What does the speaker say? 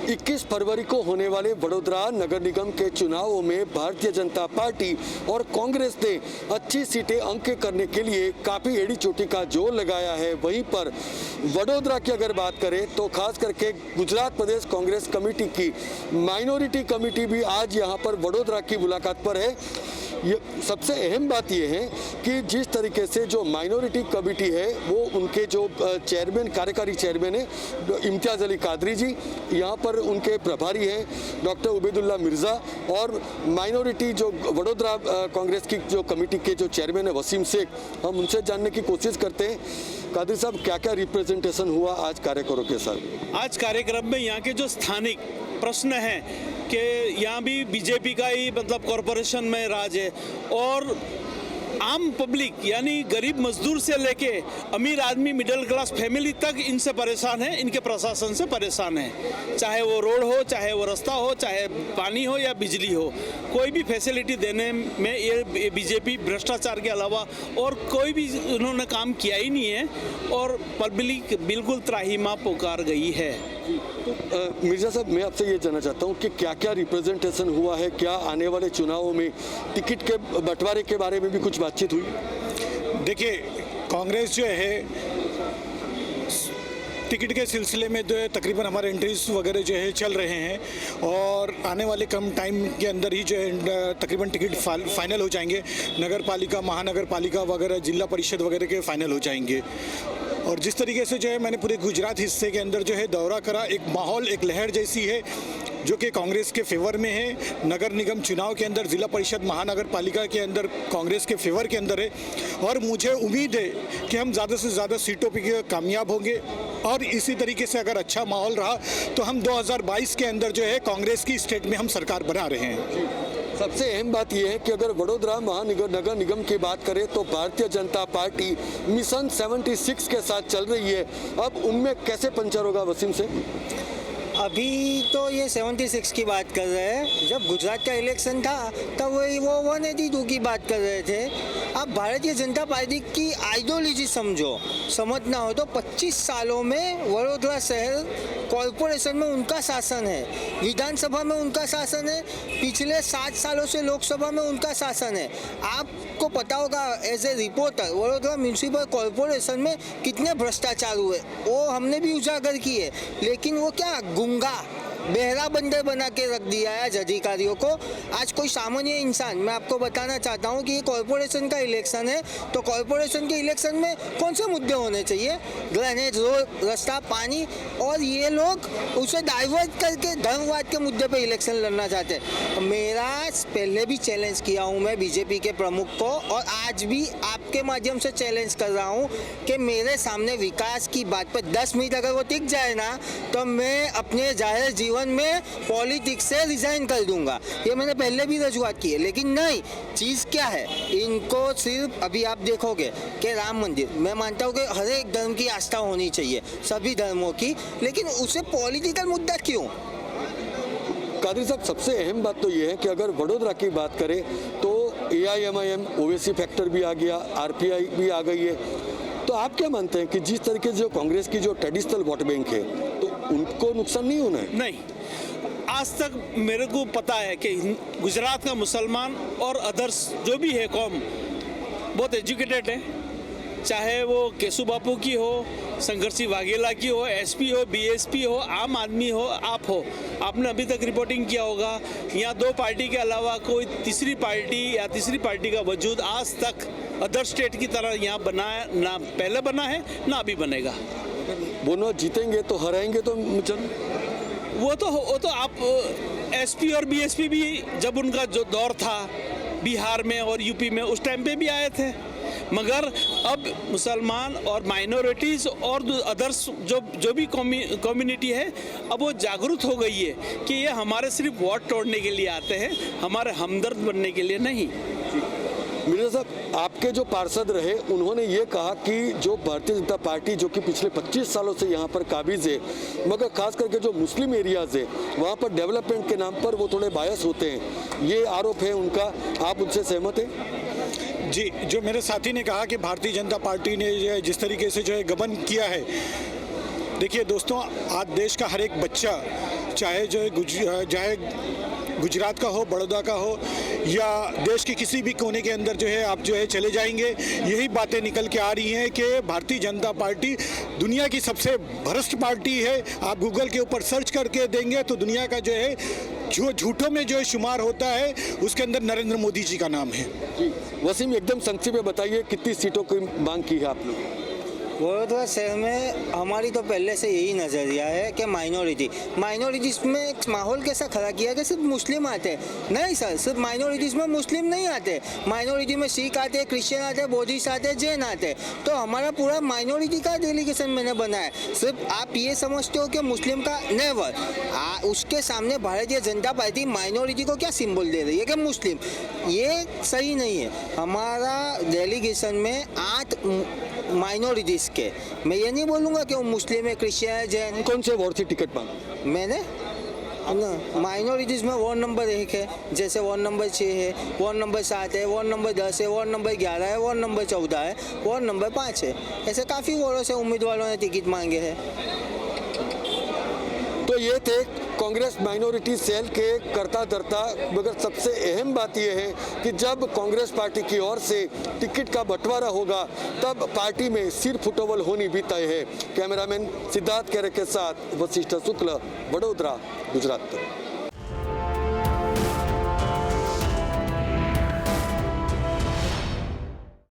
21 फरवरी को होने वाले वडोदरा नगर निगम के चुनावों में भारतीय जनता पार्टी और कांग्रेस ने अच्छी सीटें अंक करने के लिए काफ़ी एड़ी चोटी का जोर लगाया है। वहीं पर वडोदरा की अगर बात करें तो खास करके गुजरात प्रदेश कांग्रेस कमेटी की माइनॉरिटी कमेटी भी आज यहां पर वडोदरा की मुलाकात पर है। ये सबसे अहम बात यह है कि जिस तरीके से जो माइनॉरिटी कमेटी है वो उनके जो चेयरमैन कार्यकारी चेयरमैन है इम्तियाज़ अली कादरी जी, यहाँ पर उनके प्रभारी हैं डॉक्टर उबैदुल्ला मिर्ज़ा और माइनॉरिटी जो वडोदरा कांग्रेस की जो कमेटी के जो चेयरमैन है वसीम शेख, हम उनसे जानने की कोशिश करते हैं। कादरी साहब, क्या क्या रिप्रेजेंटेशन हुआ आज कार्यकरों के साथ? आज कार्यक्रम में यहाँ के जो स्थानिक प्रश्न हैं कि यहाँ भी बीजेपी का ही मतलब कॉरपोरेशन में राज है और आम पब्लिक यानी गरीब मजदूर से लेके अमीर आदमी मिडिल क्लास फैमिली तक इनसे परेशान है, इनके प्रशासन से परेशान है। चाहे वो रोड हो, चाहे वो रास्ता हो, चाहे पानी हो या बिजली हो, कोई भी फैसिलिटी देने में ये बीजेपी भ्रष्टाचार के अलावा और कोई भी उन्होंने काम किया ही नहीं है और पब्लिक बिल्कुल त्राहिमाम पुकार गई है। मिर्ज़ा साहब, मैं आपसे ये जानना चाहता हूँ कि क्या क्या रिप्रेजेंटेशन हुआ है, क्या आने वाले चुनावों में टिकट के बंटवारे के बारे में भी कुछ बातचीत हुई? देखिए, कांग्रेस जो है टिकट के सिलसिले में जो है तकरीबन हमारे एंट्रीज वगैरह जो है चल रहे हैं और आने वाले कम टाइम के अंदर ही जो है तकरीबन टिकट फाइनल हो जाएंगे। नगर पालिका, महानगर पालिका वगैरह, जिला परिषद वगैरह के फाइनल हो जाएंगे। और जिस तरीके से जो है मैंने पूरे गुजरात हिस्से के अंदर जो है दौरा करा, एक माहौल, एक लहर जैसी है जो कि कांग्रेस के फेवर में है। नगर निगम चुनाव के अंदर, जिला परिषद, महानगर पालिका के अंदर कांग्रेस के फेवर के अंदर है और मुझे उम्मीद है कि हम ज़्यादा से ज़्यादा सीटों पर कामयाब होंगे और इसी तरीके से अगर अच्छा माहौल रहा तो हम 2022 के अंदर जो है कांग्रेस की स्टेट में हम सरकार बना रहे हैं। सबसे अहम बात यह है कि अगर वडोदरा नगर निगम की बात करें तो भारतीय जनता पार्टी मिशन 76 के साथ चल रही है। अब उनमें कैसे पंचर होगा वसीम से? अभी तो ये 76 की बात कर रहे हैं। जब गुजरात का इलेक्शन था तब वही वो 182 की बात कर रहे थे। अब भारतीय जनता पार्टी की आइडियोलॉजी समझना हो तो 25 सालों में वडोदरा शहर कॉरपोरेशन में उनका शासन है, विधानसभा में उनका शासन है, पिछले 7 सालों से लोकसभा में उनका शासन है। आपको पता होगा as a reporter Vadodara municipal corporation में कितने भ्रष्टाचार हुए वो हमने भी उजागर किए, लेकिन वो क्या गुंगा बहरा बंदर बना के रख दिया है आज अधिकारियों को। आज कोई सामान्य इंसान, मैं आपको बताना चाहता हूँ कि ये कॉरपोरेशन का इलेक्शन है तो कॉरपोरेशन के इलेक्शन में कौन से मुद्दे होने चाहिए? ड्रेनेज, रोड, रास्ता, पानी, और ये लोग उसे डाइवर्ट करके धर्मवाद के मुद्दे पे इलेक्शन लड़ना चाहते हैं। मेरा पहले भी चैलेंज किया हूँ मैं बीजेपी के प्रमुख को और आज भी आपके माध्यम से चैलेंज कर रहा हूँ कि मेरे सामने विकास की बात पर 10 मिनट अगर वो टिक जाए ना तो मैं अपने जाहिर जीवन में पॉलिटिक्स से रिजाइन कर दूंगा। ये मैंने पहले भी रजूआत की है, लेकिन नहीं, चीज़ क्या है, इनको सिर्फ अभी आप देखोगे कि राम मंदिर, मैं मानता हूँ कि हर एक धर्म की आस्था होनी चाहिए, सभी धर्मों की, लेकिन उसे पॉलिटिकल मुद्दा क्यों? कादरी साहब, सबसे अहम बात तो ये है कि अगर वडोदरा की बात करें तो AIMIM ओवैसी फैक्टर भी आ गया, RPI भी आ गई है, तो आप क्या मानते हैं कि जिस तरीके से जो कांग्रेस की जो ट्रेडिशनल वोट बैंक है तो उनको नुकसान नहीं होना है? नहीं, आज तक मेरे को पता है कि गुजरात का मुसलमान और अदर्स जो भी है कौम बहुत एजुकेटेड है, चाहे वो केशु बापू की हो, संघर्षी वाघेला की हो, SP हो, BSP हो, आम आदमी हो, आप हो। आपने अभी तक रिपोर्टिंग किया होगा, यहाँ 2 पार्टी के अलावा कोई तीसरी पार्टी या तीसरी पार्टी का वजूद आज तक अदर स्टेट की तरह यहाँ बना है, ना पहले बना है ना अभी बनेगा। दोनों जीतेंगे तो हराएंगे तो वो तो आप SP और BSP भी जब उनका जो दौर था बिहार में और UP में उस टाइम पे भी आए थे, मगर अब मुसलमान और माइनॉरिटीज़ और अदर्स जो भी कम्युनिटी है अब वो जागरूक हो गई है कि ये हमारे सिर्फ वोट तोड़ने के लिए आते हैं, हमारे हमदर्द बनने के लिए नहीं। मिर्ज़ा साहब, आपके जो पार्षद रहे उन्होंने ये कहा कि जो भारतीय जनता पार्टी जो कि पिछले 25 सालों से यहाँ पर काबिज है, मगर खास करके जो मुस्लिम एरियाज़ है वहाँ पर डेवलपमेंट के नाम पर वो थोड़े बायस होते हैं, ये आरोप है उनका, आप उनसे सहमत हैं? जी, जो मेरे साथी ने कहा कि भारतीय जनता पार्टी ने जिस तरीके से जो है गबन किया है, देखिए दोस्तों, आज देश का हर एक बच्चा चाहे जो है चाहे गुजरात का हो, बड़ौदा का हो या देश के किसी भी कोने के अंदर जो है आप जो है चले जाएंगे, यही बातें निकल के आ रही हैं कि भारतीय जनता पार्टी दुनिया की सबसे भ्रष्ट पार्टी है। आप गूगल के ऊपर सर्च करके देंगे तो दुनिया का जो है जो झूठों में जो है शुमार होता है उसके अंदर नरेंद्र मोदी जी का नाम है। जी वसीम, एकदम संक्षिप्त में बताइए कितनी सीटों की मांग की है आप लोग? वडोदरा शहर में हमारी तो पहले से यही नज़रिया है कि माइनॉरिटीज़ में एक माहौल कैसा खड़ा किया कि सिर्फ मुस्लिम आते हैं। नहीं सर, सिर्फ माइनॉरिटीज़ में मुस्लिम नहीं आते, माइनॉरिटी में सिख आते, क्रिश्चियन आते, बौद्धिस्ट आते, जैन आते। तो हमारा पूरा माइनॉरिटी का डेलीगेशन मैंने बनाया। सिर्फ आप ये समझते हो कि मुस्लिम का नेवर, उसके सामने भारतीय जनता पार्टी माइनॉरिटी को क्या सिंबल दे रही है कि मुस्लिम, ये सही नहीं है। हमारा डेलीगेशन में 8 माइनॉरिटीज़ के, मैं ये नहीं बोलूँगा कि वो मुस्लिम है, क्रिश्चियन है, जैन। कौन से वार्ड से टिकट मांगा? मैंने माइनॉरिटीज़ में वार्ड नंबर 1 है, जैसे वार्ड नंबर 6 है, वार्ड नंबर 7 है, वार्ड नंबर 10 है, वार्ड नंबर 11 है, वार्ड नंबर 14 है, वार्ड नंबर 5 है। ऐसे काफ़ी वार्डों से उम्मीदवारों ने टिकट मांगे हैं। तो ये थे कांग्रेस माइनॉरिटी सेल के करता धरता, मगर सबसे अहम बात यह है कि जब कांग्रेस पार्टी की ओर से टिकट का बंटवारा होगा तब पार्टी में सिर फुटोवल होनी भी तय है। कैमरामैन सिद्धार्थ केरे के साथ वशिष्ठ शुक्ल, वडोदरा, गुजरात।